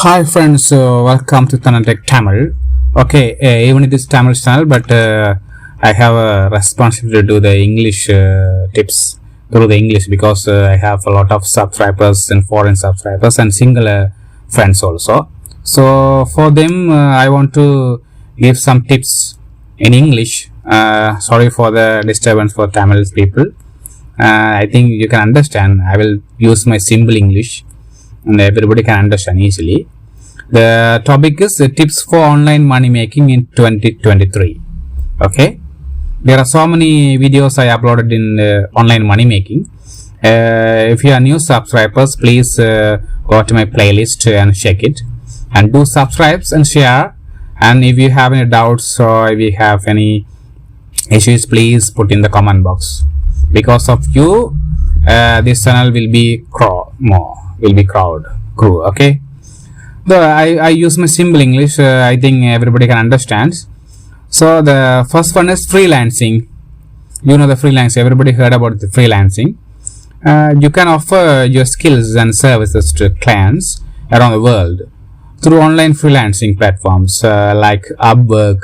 Hi friends, welcome to Thanam Tech Tamil. Okay, even it is Tamil channel, but I have a responsibility to do the English tips through the English because I have a lot of subscribers and foreign subscribers and single friends also. So for them, I want to give some tips in English. Sorry for the disturbance for Tamil people. I think you can understand. I will use my simple English and everybody can understand easily. The topic is tips for online money making in 2023. Okay, there are so many videos I uploaded in online money making. If you are new subscribers, please go to my playlist and check it and do subscribes and share. And if you have any doubts or if you have any issues, please put in the comment box. Because of you, this channel will be grew. Okay, I use my simple English. I think everybody can understand. So the first one is freelancing. You know the freelancing. Everybody heard about the freelancing. You can offer your skills and services to clients around the world through online freelancing platforms like Upwork,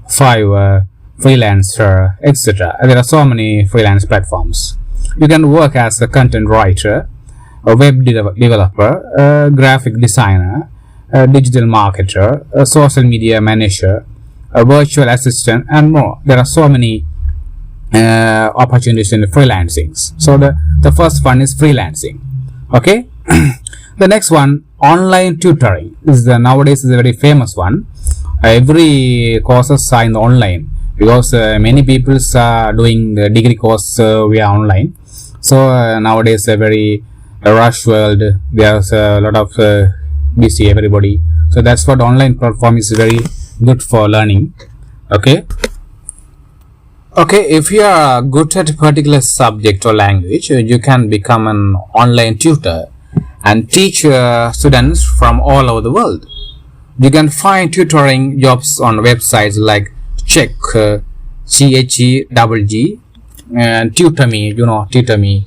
Fiverr, Freelancer, etc. There are so many freelance platforms. You can work as a content writer, a web developer, a graphic designer, a digital marketer, a social media manager, a virtual assistant, and more. There are so many opportunities in the freelancing. So the first one is freelancing. Okay. The next one, online tutoring. This is nowadays is a very famous one. Every courses are in the online because many people are doing the degree course via online. So nowadays a very rush world, there's a lot of busy everybody, so that's what online platform is very good for learning. Okay, if you are good at a particular subject or language, you can become an online tutor and teach students from all over the world. You can find tutoring jobs on websites like Check, CHEGG, and Tutor.me,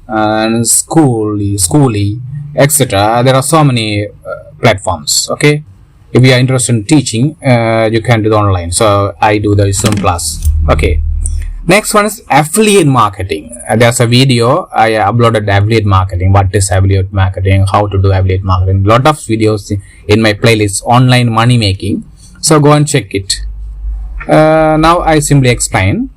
and Schooly, etc. There are so many platforms. Okay, if you are interested in teaching, you can do the online. So I do the Zoom class. Okay, next one is affiliate marketing. There's a video I uploaded, affiliate marketing. What is affiliate marketing? How to do affiliate marketing? Lot of videos in my playlist, online money making. So go and check it. Now I simply explain.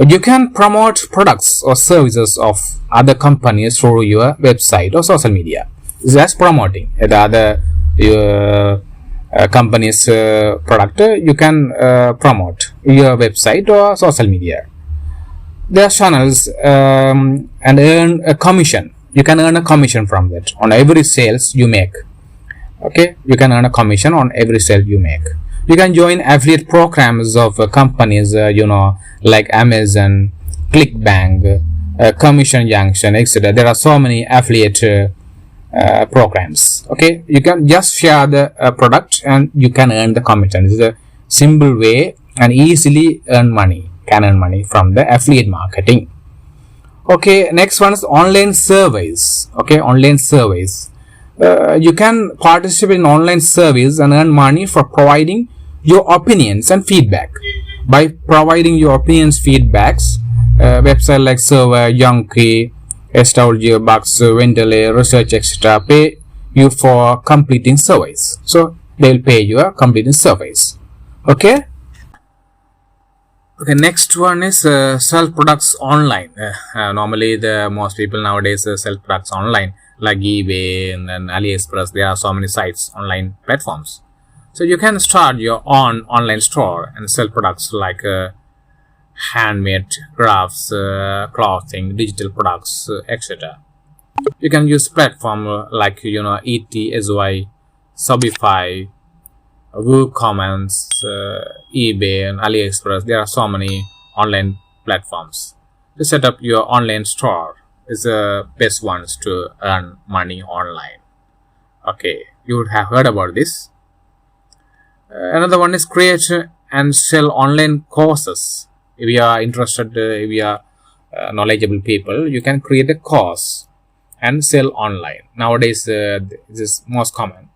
You can promote products or services of other companies through your website or social media. That's promoting the other company's product. You can promote your website or social media. There are channels and earn a commission. You can earn a commission from that on every sales you make. Okay, you can earn a commission on every sale you make. You can join affiliate programs of companies, like Amazon, ClickBank, Commission Junction, etc. There are so many affiliate programs. Okay, you can just share the product and you can earn the commission. This is a simple way and easily can earn money from the affiliate marketing. Okay, next one is online surveys. Okay, online surveys. You can participate in online surveys and earn money for providing your opinions and feedback. By providing your opinions, feedbacks, website like Survey, Yankee, Astrology, Bucks, Wendeley, Research, etc. pay you for completing surveys. So they will pay you for completing surveys. Okay. Okay. Next one is sell products online. Normally, most people nowadays sell products online, like eBay and then AliExpress. There are so many sites, online platforms. So you can start your own online store and sell products like handmade crafts, clothing, digital products, etc. You can use platform like ETSY, Shopify, WooCommerce, eBay and AliExpress. There are so many online platforms. To set up your online store is the best ones to earn money online. Okay, you would have heard about this. Another one is create and sell online courses. If you are interested, if you are knowledgeable people, you can create a course and sell online. Nowadays, this is most common.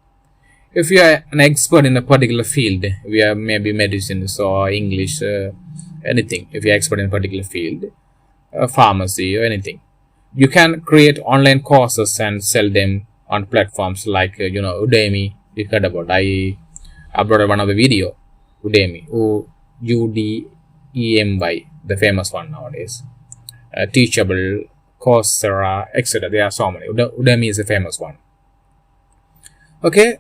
If you are an expert in a particular field, we are maybe medicines or English, anything. If you are expert in a particular field, pharmacy or anything, you can create online courses and sell them on platforms like Udemy. You heard about. I uploaded one of the video, Udemy, Udemy, the famous one nowadays. Teachable, Coursera, etc. There are so many. Udemy is a famous one. Okay,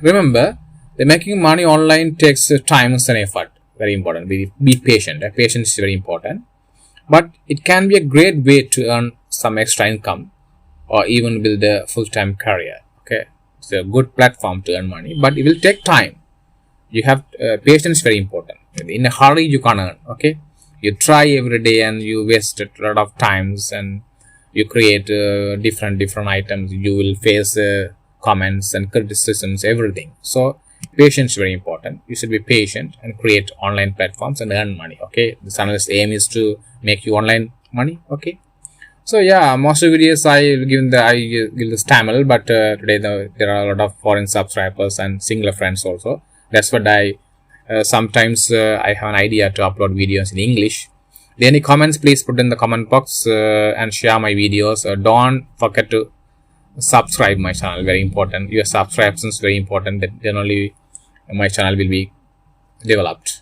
remember, the making money online takes time and effort. Very important. Be patient. Patience is very important. But it can be a great way to earn some extra income or even build a full-time career. Okay, it's a good platform to earn money, but it will take time. You have patience, very important. In a hurry, you can't earn. Okay, you try every day and you waste a lot of times and you create different items. You will face comments and criticisms, everything. So patience is very important. You should be patient and create online platforms and earn money. Okay, the channel's aim is to make you online money. Okay, so yeah, most of the videos I give this Tamil, but today there are a lot of foreign subscribers and singular friends also. That's what I sometimes I have an idea to upload videos in English. Any comments, please put in the comment box and share my videos. Don't forget to subscribe my channel, very important. Your subscriptions very important, then only my channel will be developed.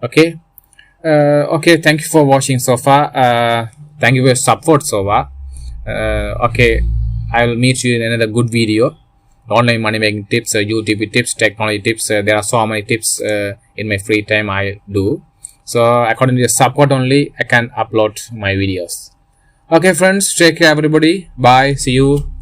Okay, okay, thank you for watching so far. Thank you for your support so far. Okay, I will meet you in another good video. Online money making tips, YouTube tips, technology tips. There are so many tips in my free time I do. So according to your support only I can upload my videos. Okay friends, take care everybody. Bye, see you.